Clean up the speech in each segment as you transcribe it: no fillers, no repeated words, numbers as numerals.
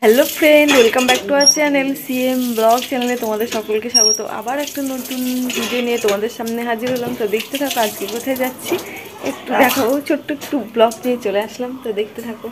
Hello friend, welcome back to our channel CM blog চ্যানেলে তোমাদের সকলকে স্বাগত। আবার একটা নতুন ভিডিও নিয়ে তোমাদের সামনে হাজির হলাম। তো দেখতে থাকো আজকে কোথায় যাচ্ছি একটু দেখাবো। ছোট্ট একটু ব্লগ নিয়ে চলে আসলাম, তো দেখতে থাকো।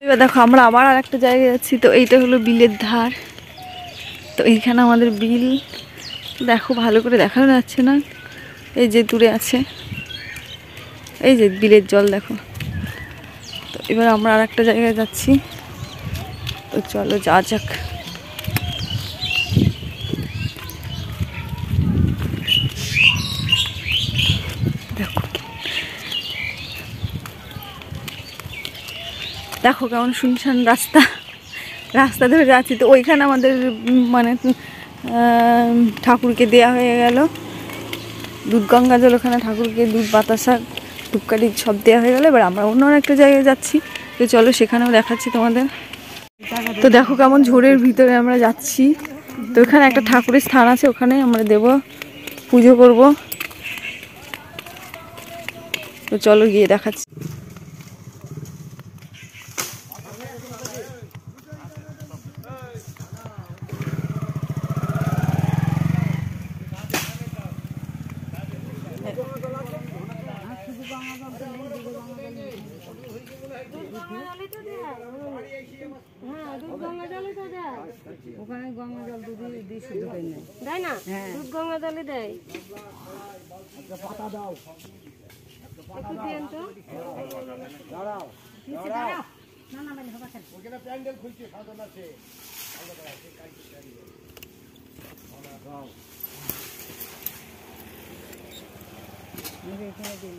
এবার দেখো আমরা আবার আর একটা জায়গায় যাচ্ছি। তো এইটা হলো বিলের ধার। তো এইখানে আমাদের বিল দেখো, ভালো করে দেখানো যাচ্ছে না, এই যে দূরে আছে, এই যে বিলের জল দেখো। তো এবার আমরা আর একটা জায়গায় যাচ্ছি, তো চলো যা যাক। দেখো দেখো কেমন শুনশান রাস্তা, রাস্তা ধরে যাচ্ছি। তো ওইখানে আমাদের মানে ঠাকুরকে দেয়া হয়ে গেল দুধ গঙ্গা জল, ওখানে ঠাকুরকে দুধ বাতাসা ধূপকাঠি সব দেওয়া হয়ে গেলো। এবার আমরা অন্য একটা জায়গায় যাচ্ছি, তো চলো সেখানেও দেখাচ্ছি তোমাদের। তো দেখো কেমন ঝোড়ের ভিতরে আমরা যাচ্ছি। তো ওখানে একটা ঠাকুরের স্থান আছে, ওখানে আমরা দেব পুজো করব। তো চলো গিয়ে দেখাচ্ছি। ওখানে গঙ্গা জল দুধ দিয়ে শুদ্ধ করে নেয়, দেয় না? দুধ গঙ্গা জলে দেয়। পাতা দাও, একটু দেন তো। দাঁড়াও, দাঁড়াও। না না মানে হবে কেন? ওখানে প্যান্ডেল খুলছে, সাধন আছে। দাও। এখানে দিন।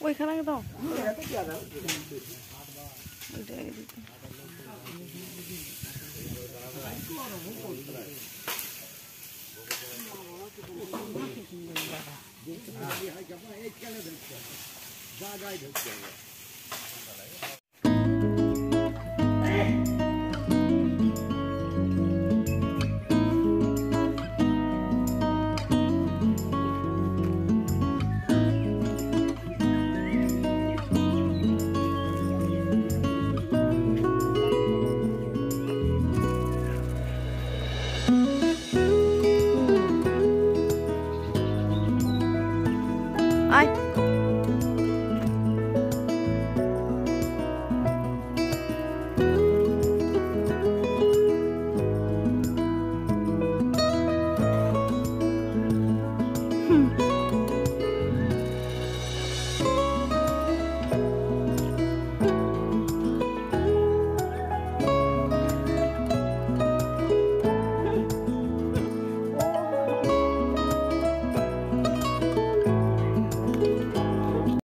ওইখানে দাও, জায়গায় ঢুকতে হবে।